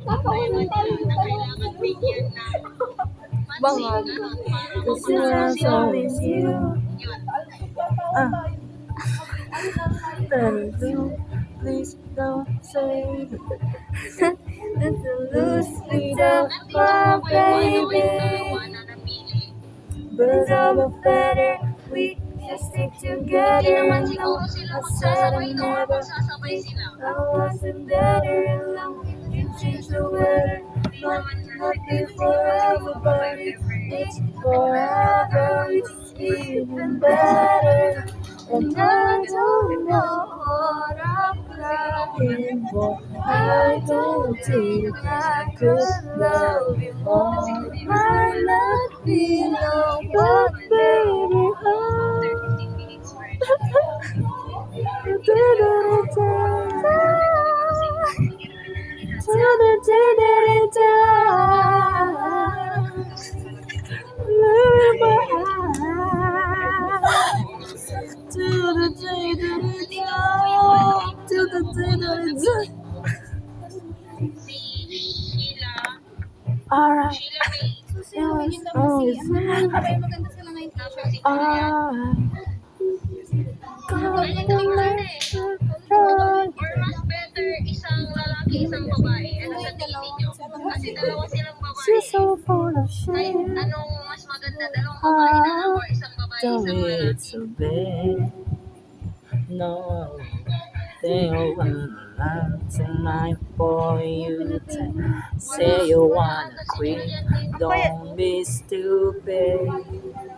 Nakaulan tayo na kailangan bigyan ng Bangag. This is always you. Please don't say That's a loose little my baby. birds of a feather. We just stick together. Hindi naman siguro sila magsasabay na or magsasabay sila. I wasn't better alone. It changed the weather. But not be forever, but it's forever. It's even better. And I don't know what I'm crying for. I don't think I could love you more. Might not be long, but baby, Si Sheila, Alright. Sheila May, Abay, maganda sila ngayon. tapos si Julia. Or mas better isang lalaki, isang babae. Ano sa tingin niyo? Kasi dalawa silang babae. She's so full of Kahit shit. anong mas maganda, dalawang babae na lang or isang babae, Tell isang me lalaki. it's so bad. No, they all want tonight for you to say you wanna quit. Don't be stupid.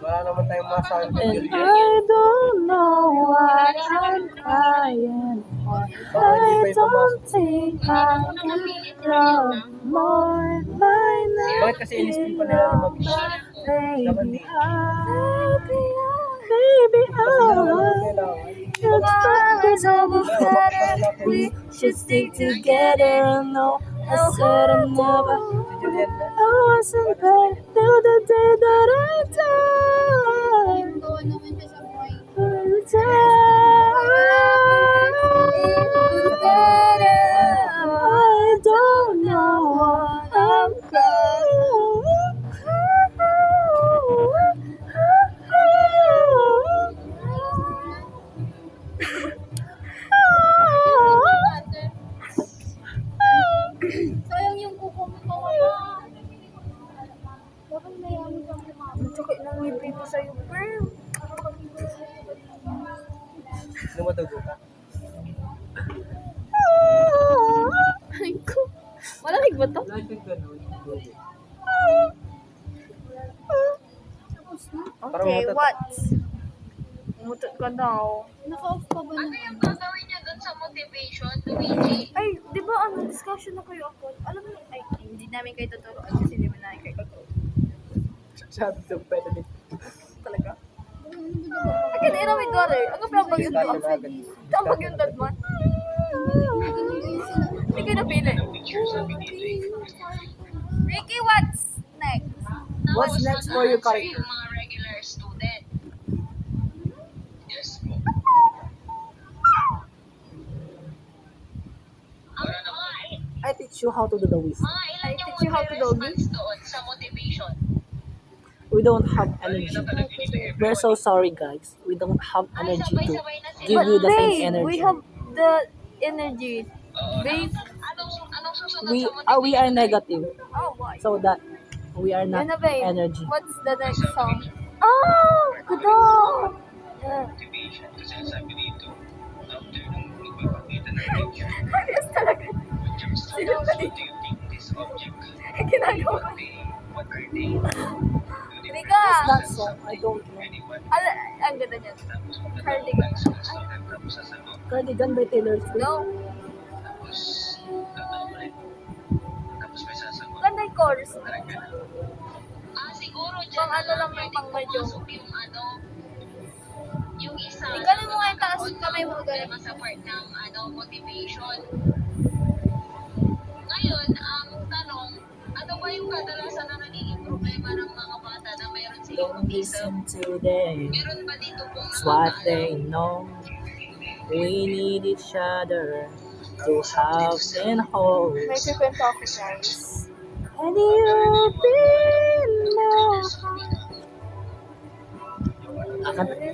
Wala naman tayong masabi. And I don't know what I'm crying for. I don't think I can love more. Might Bakit not kasi be inisipin pa nila na long, mag-share? but baby, it's birds of a feather. We should stick together. No, I said I never. Si Julieta. I wasn't bad till the day that I died. Gawa naman siya sa buhay. I don't know what I'm Sayang yung kuko mo pa wala. Bakit mayaman ka mo mama? Sakit ng ngipin ko sa'yo, girl. Lumatugo ka. Ay ko. Malamig ba to? Lagi ganun. Tapos na? Okay, what? Umutot ka daw. Naka-off pa ba Ano na? yung gagawin niyo dun sa motivation, Luigi? Ay, di ba discussion na kayo ako? Alam mo, ay, hindi namin kayo tuturuan kasi hindi mo namin kayo tuturuan. Sabi sa pwede din. Talaga? Akin, ina may gore. Ang kaplang bagyo to. Ang bagyo dad man. Hindi kayo napili. Ricky, what's next? What's next for your character? Yung mga regular student. Yes po. I teach you how to do the whisk. Mga ilan yung teach you how to doggy. response doon sa motivation? We don't have energy. We're so sorry, guys. We don't have Ay, energy to sabay-sabay na sila. give you the same Babe, energy. we have the energy. Babe, Anong susunod We sa motivation? we are negative, oh, why? so that we are not Yun na, babe. energy. What's the next song? Oh, good dog. Yeah. Ayos talaga. Sino ka dito? Ginagawa ko. Hindi ka. That song, I don't know. Ang ganda niya. Cardigan. Cardigan by Taylor Swift. No. Ganda yung chorus. Siguro dyan Pang ano lang yung pang medyo. yung ano, yung isa. Ikaw mo nga yung taas kamay mo. Ganun. Sa part ng motivation. Ngayon, ang tanong, ano ba yung kadalasan na nagiging problema ng mga bata na mayroon silang Don't autism? listen to them. Meron ba dito pong It's what nakakaalam? they know. We need each other. to have and hold. May kikwento ako, guys. And you've been more.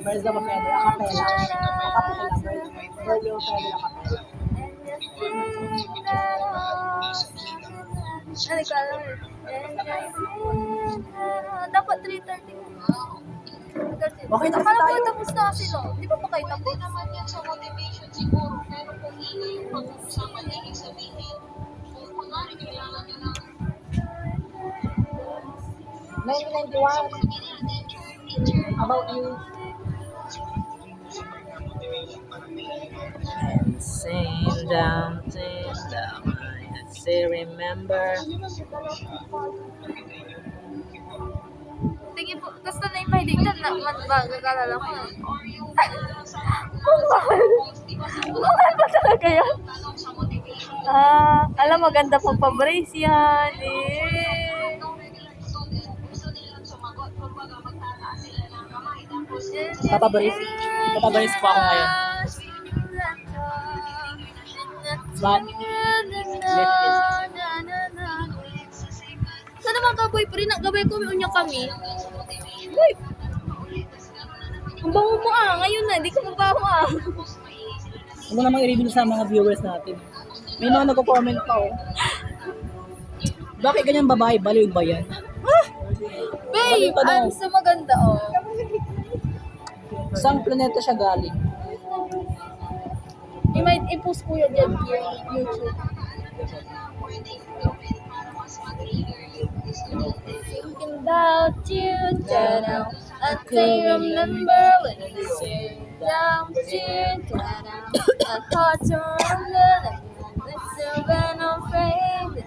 Where's the Feder? Acapella. Where's your Feder acapella? Ano ka alam? Dapat 3:30. Okay, tapos Akala tayo. ko tapos na sila. Di ba pa kayo tapos? Hindi naman yan sa motivation siguro, pero kung ini yung pag-uusapan, ibig sabihin, kung kunwari kailangan nyo ng 1991. About you. And sing down, I still remember. Sige po, tapos na yung mahiligtan na magagalala ko. Mahal ba talaga yan? Alam, maganda pang pa-brace yan. Papabaris po ako ngayon. But, Sana mga ka-boyfriend, nagabay ko unya kami. Boy! Ang bango mo ngayon na, di ka mabaho huwag mo namang i-review sa mga viewers natin. May mga nagko-comment pa oh. Bakit ganyan babae? Baliw ba yan? Babe, I'm so maganda Saan planeta siya galing? I-might i-post ko yan dyan yung YouTube. Thinking about you, da-da. I can remember when you said down to da-da. I thought to remember that it's so when I'm afraid.